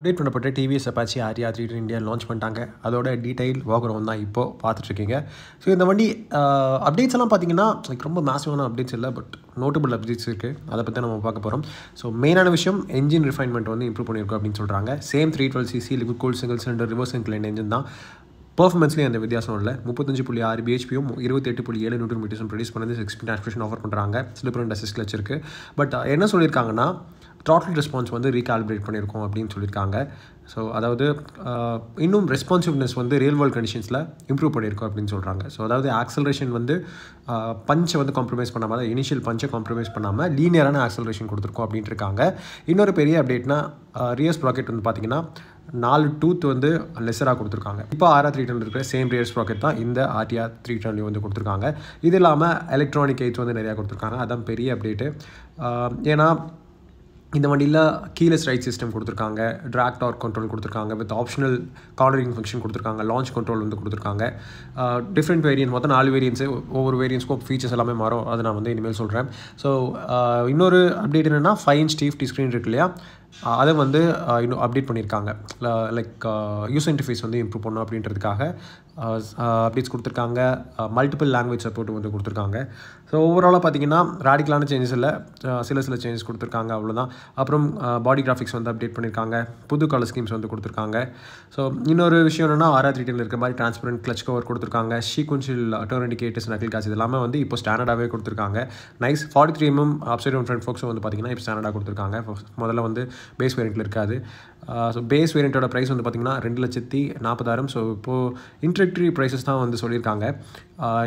Update பண்ணப்பட்ட TVS Apache Arya 3 India launch பண்ணிட்டாங்க. அதோட டீடைல் வாக்குறோம் தான் இப்போது பார்த்துட்ருக்கீங்க. ஸோ இந்த வண்டி அப்டேட்ஸ் எல்லாம் பார்த்தீங்கன்னா ரொம்ப மேசிவான அப்டேட்ஸ் இல்லை, பட் நோட்டபிள் அப்டேட்ஸ் இருக்குது. அதை பற்றி நம்ம பார்க்க போகிறோம். ஸோ மெயினான விஷயம் என்ஜின் ரிஃபைன்மெண்ட் வந்து இம்ப்ரூவ் பண்ணியிருக்கோம் அப்படின்னு சொல்கிறாங்க. Same 312cc liquid cooled single cylinder reverse incline engine தான். பர்ஃபார்மன்ஸ்லேயும் அந்த வித்தியாசம் இல்லை. 35.6 பிஹெச்பியும் 28.7 நியூட்டன் மீட்டர்ஸும் ப்ரொடியூஸ் பண்ணது 6 ஆஸ்பிரேஷன் ஆஃபர் பண்ணுறாங்க. ஸ்லிப்பர் அண்ட் அசிஸ்ட் கிளட்ச் இருக்குது. பட் என்ன சொல்லியிருக்காங்கன்னா த்ராட்டில் ரெஸ்பான்ஸ் வந்து ரீகால்குலேட் பண்ணியிருக்கோம் அப்படின்னு சொல்லியிருக்காங்க. ஸோ அதாவது இன்னும் ரெஸ்பான்சிவ்னஸ் வந்து ரியல் வேர்ல்ட் கண்டிஷன்ஸில் இம்ப்ரூவ் பண்ணியிருக்கோம் அப்படின்னு சொல்கிறாங்க. ஸோ அதாவது ஆக்சலரேஷன் வந்து பஞ்சை வந்து காம்ப்ரமைஸ் பண்ணாமல், அதாவது இனிஷியல் பஞ்சை காம்ப்ரமைஸ் பண்ணாமல் லீனியரான ஆக்சலரேஷன் கொடுத்துருக்கோம் அப்படின்ட்டு இருக்காங்க. இன்னொரு பெரிய அப்டேட்னா ரியர் ஸ்ப்ராக்கெட் வந்து பார்த்திங்கன்னா 4 டூத் வந்து லெஸராக கொடுத்துருக்காங்க. இப்போ ஆர்ஆர் 310 இருக்கிற சேம் ரியர் ஸ்ப்ராக்கெட் தான் இந்த ஆர்டிஆர் 310 வந்து கொடுத்துருக்காங்க. இது இல்லாமல் எலக்ட்ரானிக் எய்ட்ஸ் வந்து நிறையா கொடுத்துருக்காங்க. அதான் பெரிய அப்டேட்டு. ஏன்னா இந்த வண்டியில் கீலெஸ் ரைட் சிஸ்டம் கொடுத்துருக்காங்க, ட்ராக் டார்க் கண்ட்ரோல் கொடுத்துருக்காங்க, வித் ஆப்ஷனல் கார்னரிங் ஃபங்க்ஷன் கொடுத்துருக்காங்க, லான்ச் கண்ட்ரோல் வந்து கொடுத்துருக்காங்க. டிஃப்ரெண்ட் வேரியன்ட், மொத்தம் 4 வேரியன்ட்ஸு, ஒவ்வொரு வேரியன்ட்ஸ்க்கும் ஃபீச்சர்ஸ் எல்லாமே மாறும். அதை நான் வந்து இனிமேல் சொல்கிறேன். ஸோ இன்னொரு அப்டேட் என்னென்னா 5" டிஎஃப்டி ஸ்க்ரீன் இருக்கு இல்லையா, அதை வந்து இன்னும் அப்டேட் பண்ணியிருக்காங்க. லைக் யூசர் இன்டர்ஃபேஸ் வந்து இம்ப்ரூவ் பண்ணணும் அப்படின்றதுக்காக அப்டேட்ஸ் கொடுத்துருக்காங்க. மல்டிபிள் லாங்குவேஜ் சப்போர்ட் வந்து கொடுத்துருக்காங்க. ஸோ ஓவராலாக பார்த்தீங்கன்னா ரேடிக்கலான சேஞ்சஸ் இல்லை, சில சேஞ்சஸ் கொடுத்துருக்காங்க, அவ்வளோதான். அப்புறம் பாடி கிராஃபிக்ஸ் வந்து அப்டேட் பண்ணியிருக்காங்க. புது கலர் ஸ்கீம்ஸ் வந்து கொடுத்துருக்காங்க. ஸோ இன்னொரு விஷயம் என்னென்னா ஆர்ஆர் 310 இருக்க மாதிரி டிரான்ஸ்பரண்ட் கிளச் கவர் கொடுத்துருக்காங்க. சீக்வென்ஷியல் டர்ன் இண்டிகேட்டர்ஸ், நக்கில் காசு இது எல்லாமே வந்து இப்போ ஸ்டாண்டர்டாகவே கொடுத்துருக்காங்க. Nice 43mm upside down front ஃபோக்ஸும் வந்து பார்த்திங்கன்னா இப்போ ஸ்டாண்டர்டாக கொடுத்துருக்காங்க. முதல்ல வந்து பேஸ் வேரியண்ட்டில் இருக்காது. ஸோ பேஸ் வேரியண்ட்டோட ப்ரைஸ் வந்து பார்த்திங்கன்னா 2,40,000. ஸோ இப்போது இன்ட்ரடக்டரி ப்ரைஸஸ் தான் வந்து சொல்லியிருக்காங்க.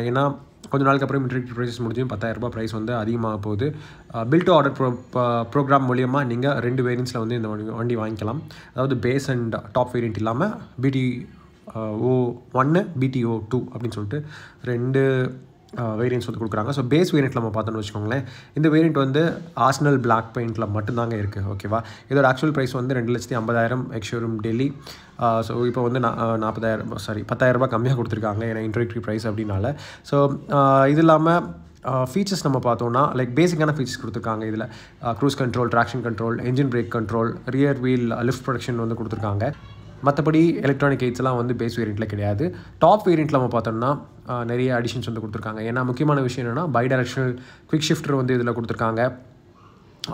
ஏன்னா கொஞ்சம் நாளுக்கு அப்புறம் இன்ட்ரடக்டரி ப்ரைஸஸ் முடிஞ்சு 10,000 ப்ரைஸ் வந்து அதிகமாக போகுது. பில்ட் டு ஆர்டர் ப்ரோக்ராம் மூலியமாக நீங்கள் 2 வேரியன்ட்ஸில் வந்து இந்த வண்டி வாங்கிக்கலாம். அதாவது பேஸ் அண்ட் டாப் வேரியண்ட் இல்லாமல் BTO1 BTO2 அப்படின்னு சொல்லிட்டு 2 வேரியன்ட்ஸ் வந்து கொடுக்குறாங்க. ஸோ பேஸ் வேரியண்ட்டில் நம்ம பார்த்தோன்னு வச்சுக்கோங்களேன், இந்த வேரியண்ட் வந்து ஆர்சனல் பிளாக் பெயிண்டில் மட்டும்தாங்க இருக்குது. ஓகேவா, இதோட ஆக்சுவல் ப்ரைஸ் வந்து 2,50,000 எக்ஸ்ஷோரூம் டெல்லி. ஸோ இப்போ வந்து 10,000 கம்மியாக கொடுத்துருக்காங்க, ஏன்னா இன்ட்ரடக்டரி ப்ரைஸ் அப்படின்னால. ஸோ இது இல்லாமல் ஃபீச்சர்ஸ் நம்ம பார்த்தோன்னா லைக் பேசிக்கான ஃபீச்சர்ஸ் கொடுத்துருக்காங்க. இதில் cruise control, traction control, engine brake control, rear wheel lift production வந்து கொடுத்துருக்காங்க. மற்றபடி எலக்ட்ரானிக் எய்ட்ஸ் எல்லாம் வந்து பேஸ் வேரியண்ட்டில் கிடையாது. டாப் வேரியண்ட்டில் நம்ம பார்த்தோம்னா நிறைய அடிஷன்ஸ் வந்து கொடுத்துருக்காங்க. ஏன்னா முக்கியமான விஷயம் என்னென்னா பை டைரக்ஷனல் குவிக் ஷிஃப்டர் வந்து இதில் கொடுத்துருக்காங்க.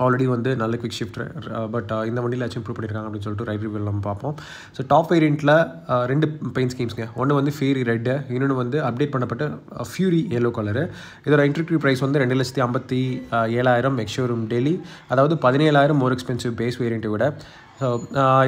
ஆல்ரெடி வந்து நல்ல குவிக் ஷிஃப்டர், பட் இந்த வண்டியில் ஆச்சும் இம்ப்ரூவ் பண்ணியிருக்காங்க அப்படின்னு சொல்லிட்டு ரைட் ரிவ்யூவில் நம்ம பார்ப்போம். ஸோ டாப் வேரியண்ட்டில் 2 பெயிண்ட் ஸ்கீம்ஸ்ங்க. ஒன்று வந்து ஃபியூரி ரெட்டு, இன்னொன்று வந்து அப்டேட் பண்ணப்பட்ட ஃபியூரி எல்லோ கலரு. இதோட இன்ட்ரடக்டரி ப்ரைஸ் வந்து 2,57,000 எக்ஸ்ஷோரூம் டெல்லி. அதாவது 17,000 மோர் எக்ஸ்பென்சிவ் பேஸ் வேரியண்ட்டை விட. ஸோ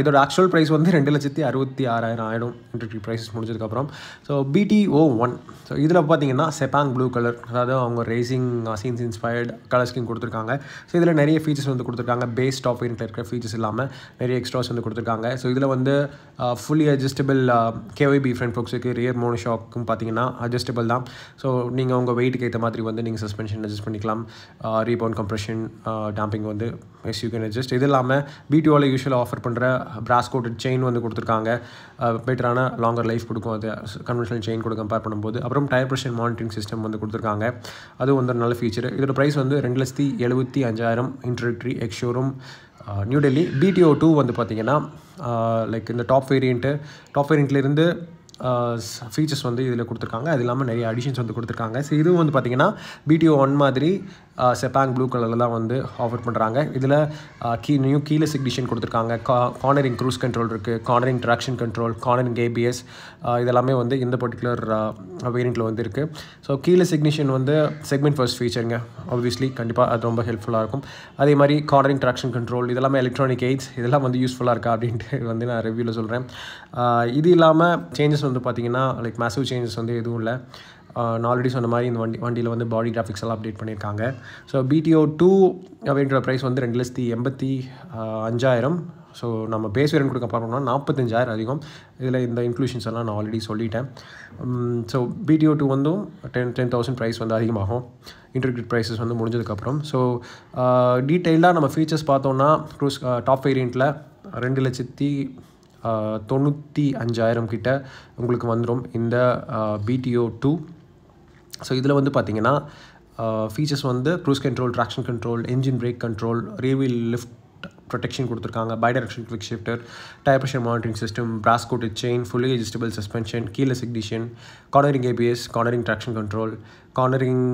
இதோட ஆக்சுவல் ப்ரைஸ் வந்து 2,66,000 ஆகிடும் இன்ட்ரடக்டரி ப்ரைஸஸ் முடிஞ்சதுக்கப்புறம். ஸோ BTO1, ஸோ இதில் பார்த்தீங்கன்னா செப்பாங் ப்ளூ கலர், அதாவது அவங்க racing scenes inspired colour scheme கொடுத்துருக்காங்க. ஸோ இதில் நிறைய ஃபீச்சர்ஸ் வந்து கொடுத்துருக்காங்க. பேஸ் டாப் வேரியண்ட்டில் இருக்கிற ஃபீச்சர்ஸ் இல்லாமல் நிறைய எக்ஸ்ட்ராஸ் வந்து கொடுத்துருக்காங்க. ஸோ இதில் வந்து ஃபுல்லி அட்ஜஸ்டபிள் KYB ஃப்ரண்ட் ஃபோக்ஸுக்கு, ரியர் மோனோஷாக்கும் பார்த்தீங்கன்னா அட்ஜஸ்டபிள் தான். ஸோ நீங்கள் உங்கள் வெயிட்டுக்கு ஏற்ற மாதிரி வந்து நீங்கள் சஸ்பென்ஷன் அட்ஜஸ்ட் பண்ணிக்கலாம். ரீபவுண்ட் கம்ப்ரெஷன், டேம்பிங் வந்து யூ கேன் அட்ஜஸ்ட். இது இல்லாமல் BTOவில் யூஸ்வலாக ஆஃபர் பண்ணுற பிராஸ் கோட்டட் செயின் வந்து கொடுத்துருக்காங்க. பெட்டரான லாங்கர் லைஃப் கொடுக்கும் அது கன்வென்ஷனல் செயின் கூட கம்பேர் பண்ணும்போது. அப்புறம் டயர் ப்ரெஷர் மானிட்டரிங் சிஸ்டம் வந்து கொடுத்துருக்காங்க. அதுவும் வந்து நல்ல ஃபீச்சர். இதோட ப்ரைஸ் வந்து 2,75,000 introductory ex-showroom new Delhi. BTO2 வந்து பார்த்திங்கன்னா லைக் இந்த டாப் வேரியண்ட்லேருந்து ஃபீச்சர்ஸ் வந்து இதில் கொடுத்துருக்காங்க. அது இல்லாமல் நிறைய அடிஷன்ஸ் வந்து கொடுத்துருக்காங்க. ஸோ இதுவும் வந்து பார்த்திங்கன்னா BTO1 மாதிரி செப்பாங் ப்ளூ கலரில் தான் வந்து ஆஃபர் பண்ணுறாங்க. இதில் நியூ கீலெஸ் இக்னிஷன் கொடுத்துருக்காங்க. கார்னரிங் க்ரூஸ் கண்ட்ரோல் இருக்குது, cornering traction control, cornering ABS, இதெல்லாமே வந்து இந்த பர்டிகுலர் வேரியண்ட்டில் வந்து இருக்குது. ஸோ கீலெஸ் இக்னிஷன் வந்து செக்மெண்ட் ஃபர்ஸ்ட் ஃபீச்சருங்க. ஆப்வியஸ்லி கண்டிப்பாக அது ரொம்ப ஹெல்ப்ஃபுல்லாக இருக்கும். அதே மாதிரி கார்னரிங் ட்ராக்ஷன் கண்ட்ரோல், இதெல்லாமே எலக்ட்ரானிக் எய்ட்ஸ், இதெல்லாம் வந்து யூஸ்ஃபுல்லாக இருக்கா அப்படின்ட்டு வந்து நான் ரிவ்யூவில் சொல்கிறேன். இது இல்லாமல் சேஞ்சஸ் வந்து பார்த்திங்கன்னா லைக் மேசிவ் சேஞ்சஸ் வந்து எதுவும் இல்லை. நான் ஆல்ரெடி சொன்ன மாதிரி இந்த வண்டியில் வந்து பாடி கிராஃபிக்ஸ் எல்லாம் அப்டேட் பண்ணியிருக்காங்க. ஸோ BTO2 வேரியண்ட்டோட ப்ரைஸ் வந்து 2,85,000. ஸோ நம்ம பேஸ் வேரியண்ட் கொடுக்க பார்த்தோம்னா 45,000 அதிகம். இதில் இந்த இன்க்ளூஷன்ஸ் எல்லாம் நான் ஆல்ரெடி சொல்லிட்டேன். ஸோ BTO2 வந்து 10,000 ப்ரைஸ் வந்து அதிகமாகும் இன்டர்கிரேட் ப்ரைஸஸ் வந்து முடிஞ்சதுக்கப்புறம். ஸோ டீட்டெயிலாக நம்ம ஃபீச்சர்ஸ் பார்த்தோன்னா க்ரூஸ் டாப் வேரியண்ட்டில் 2,95,000 கிட்ட உங்களுக்கு வந்துடும் இந்த BTO2. ஸோ இதில் வந்து பார்த்திங்கன்னா ஃபீச்சர்ஸ் வந்து cruise control, traction control, engine brake control, rear wheel lift protection கொடுத்துருக்காங்க, bidirection quick shifter, tyre pressure monitoring system, brass coated chain, fully adjustable suspension, keyless ignition, cornering ABS, cornering traction control, cornering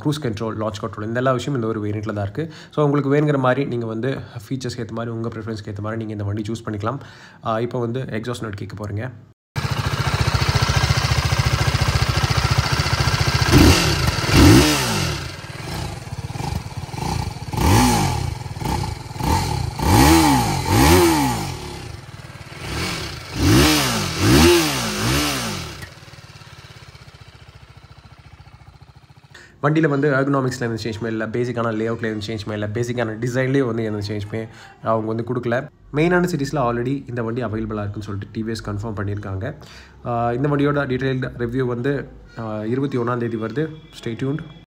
cruise control, launch control, இந்த எல்லா விஷயம் இந்த ஒரு வேரியண்ட்டில் தான் இருக்குது. So உங்களுக்கு வேணுங்கிற மாதிரி நீங்கள் வந்து ஃபீச்சர்ஸ்க்கு ஏற்ற மாதிரி உங்கள் ப்ரிஃபரன்ஸ்க்கு ஏற்ற மாதிரி நீங்கள் இந்த வண்டி சூஸ் பண்ணிக்கலாம். இப்போ வந்து எக்ஸாஸ்ட் நோட் கேட்க போகிறீங்க. வண்டியில் வந்து எர்கனாமிக்ஸில் எந்த சேஞ்சுமே இல்லை, பேசிக்கான லேஅவுட்டில் எந்த சேஞ்சுமே இல்லை, பேசிக்கான டிசைன்லேயே வந்து எந்த சேஞ்சுமே அவங்க வந்து கொடுக்கல. மெயினான சிட்டிஸில் ஆல்ரெடி இந்த வண்டி அவைலபிளாக இருக்குன்னு சொல்லிட்டு டிவிஎஸ் கன்ஃபார்ம் பண்ணியிருக்காங்க. இந்த வண்டியோட டீட்டெயில்டு ரிவ்யூ வந்து 21ஆம் தேதி வருது. Stay tuned.